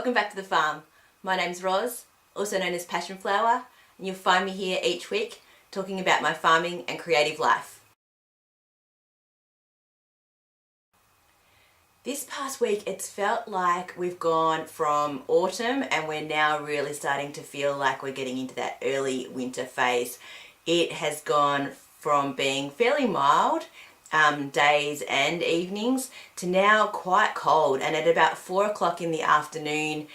Welcome back to the farm. My name's Roz, also known as Passion Flower, and you'll find me here each week talking about my farming and creative life. This past week it's felt like we've gone from autumn and we're now really starting to feel like we're getting into that early winter phase. It has gone from being fairly mild days and evenings to now quite cold, and at about 4 o'clock in the afternoon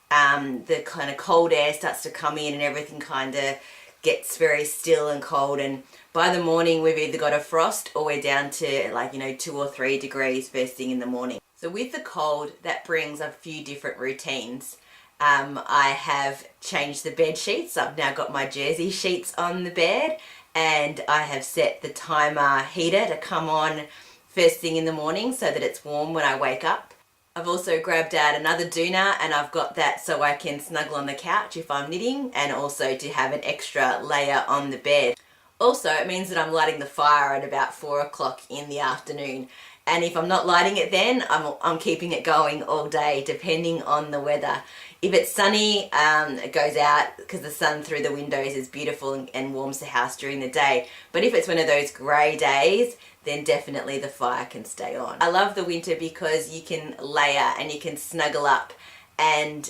the kind of cold air starts to come in and everything kind of gets very still and cold, and by the morning we've either got a frost or we're down to 2 or 3 degrees first thing in the morning. So with the cold, that brings a few different routines. I have changed the bed sheets. I've now got my jersey sheets on the bed, and I have set the timer heater to come on first thing in the morning so that it's warm when I wake up. I've also grabbed out another doona, and I've got that so I can snuggle on the couch if I'm knitting, and also to have an extra layer on the bed. Also, it means that I'm lighting the fire at about 4 o'clock in the afternoon, and if I'm not lighting it then, I'm keeping it going all day depending on the weather. If it's sunny, it goes out because the sun through the windows is beautiful and warms the house during the day. But if it's one of those grey days, then definitely the fire can stay on. I love the winter because you can layer and you can snuggle up, and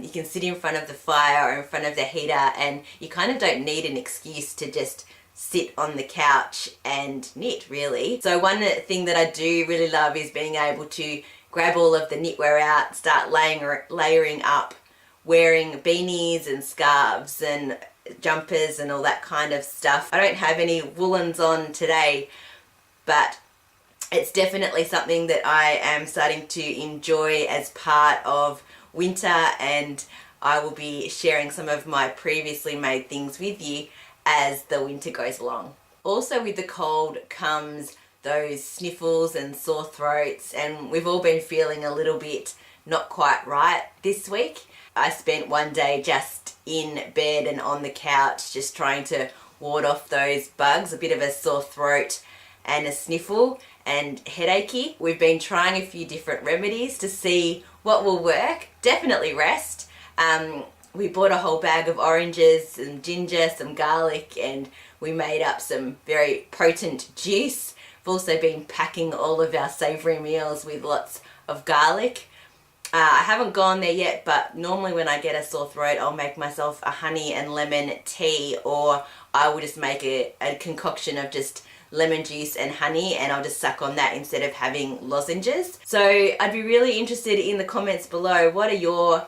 you can sit in front of the fire or in front of the heater, and you kind of don't need an excuse to just sit on the couch and knit, really. So one thing that I do really love is being able to grab all of the knitwear out, start layering up, wearing beanies and scarves and jumpers and all that kind of stuff. I don't have any woolens on today, but it's definitely something that I am starting to enjoy as part of winter, and I will be sharing some of my previously made things with you as the winter goes along. Also with the cold comes those sniffles and sore throats, and we've all been feeling a little bit not quite right this week. I spent one day just in bed and on the couch just trying to ward off those bugs, a bit of a sore throat and a sniffle and headachy. We've been trying a few different remedies to see what will work. Definitely rest. We bought a whole bag of oranges, some ginger, some garlic, and we made up some very potent juice. We've also been packing all of our savoury meals with lots of garlic. I haven't gone there yet, but normally when I get a sore throat I'll make myself a honey and lemon tea, or I will just make a concoction of just lemon juice and honey, and I'll just suck on that instead of having lozenges. So I'd be really interested in the comments below, what are your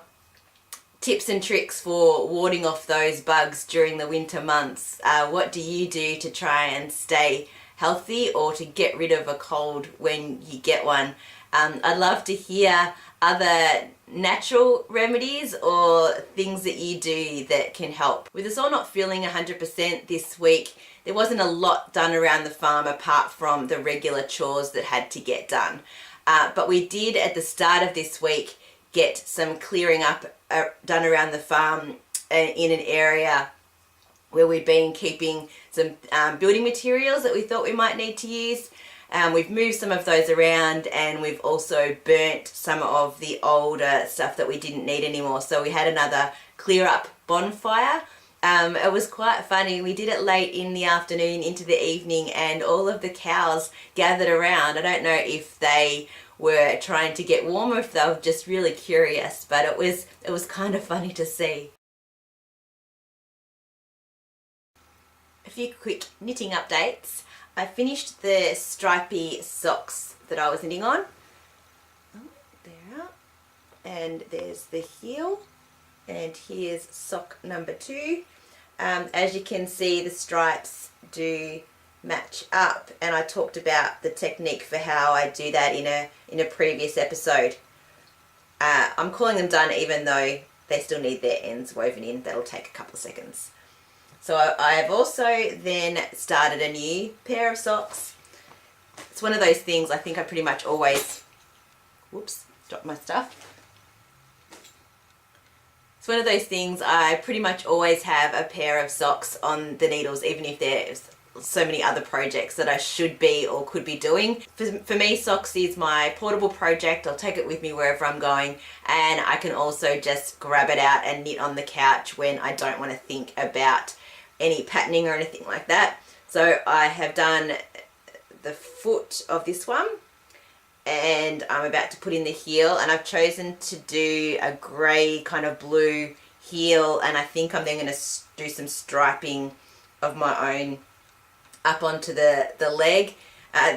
tips and tricks for warding off those bugs during the winter months? What do you do to try and stay healthy or to get rid of a cold when you get one? I'd love to hear other natural remedies or things that you do that can help. With us all not feeling 100% this week, there wasn't a lot done around the farm apart from the regular chores that had to get done. But we did at the start of this week get some clearing up done around the farm in an area where we'd been keeping some building materials that we thought we might need to use. We've moved some of those around, and we've also burnt some of the older stuff that we didn't need anymore. So we had another clear up bonfire. It was quite funny. We did it late in the afternoon into the evening, and all of the cows gathered around. I don't know if they were trying to get warmer, if they were just really curious, but it was kind of funny to see. A few quick knitting updates. I finished the stripy socks that I was knitting on. Oh, they're out. And there's the heel, and here's sock number 2. As you can see, the stripes do match up, and I talked about the technique for how I do that in a previous episode. I'm calling them done even though they still need their ends woven in. That'll take a couple of seconds. So I have also then started a new pair of socks. It's one of those things I think I pretty much always, whoops, dropped my stuff. It's one of those things I pretty much always have a pair of socks on the needles, even if they're so many other projects that I should be or could be doing. For me, socks is my portable project. I'll take it with me wherever I'm going, and I can also just grab it out and knit on the couch when I don't want to think about any patterning or anything like that. So I have done the foot of this one, and I'm about to put in the heel, and I've chosen to do a grey kind of blue heel, and I think I'm then going to do some striping of my own up onto the leg.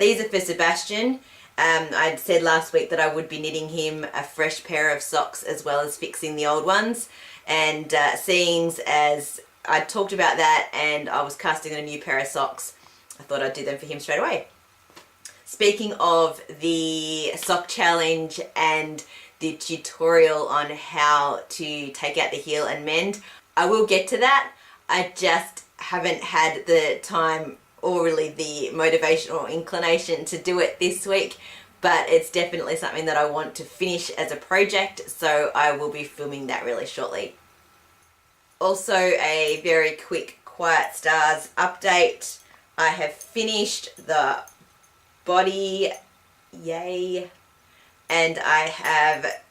These are for Sebastian. I'd said last week that I would be knitting him a fresh pair of socks as well as fixing the old ones, and seeing as I talked about that and I was casting on a new pair of socks, I thought I'd do them for him straight away. Speaking of the sock challenge and the tutorial on how to take out the heel and mend, I will get to that. I just haven't had the time or really the motivation or inclination to do it this week, but it's definitely something that I want to finish as a project, so I will be filming that really shortly. Also, a very quick Quiet Stars update. I have finished the body, yay, and I have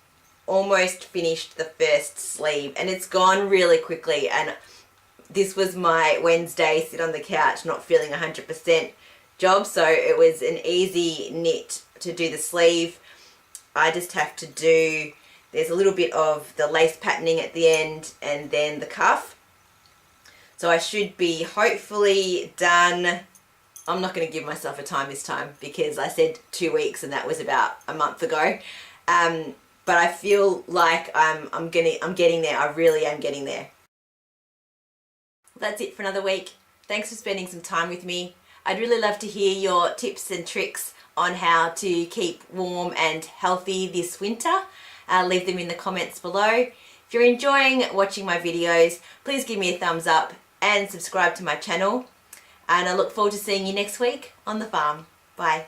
almost finished the first sleeve, and it's gone really quickly, and this was my Wednesday sit on the couch not feeling 100% job, so it was an easy knit to do the sleeve. I just have to do, there's a little bit of the lace patterning at the end and then the cuff. So I should be hopefully done. I'm not going to give myself a time this time because I said 2 weeks and that was about a month ago. But I feel like I'm getting there. I really am getting there. That's it for another week. Thanks for spending some time with me. I'd really love to hear your tips and tricks on how to keep warm and healthy this winter. Leave them in the comments below. If you're enjoying watching my videos, please give me a thumbs up and subscribe to my channel. And I look forward to seeing you next week on the farm. Bye.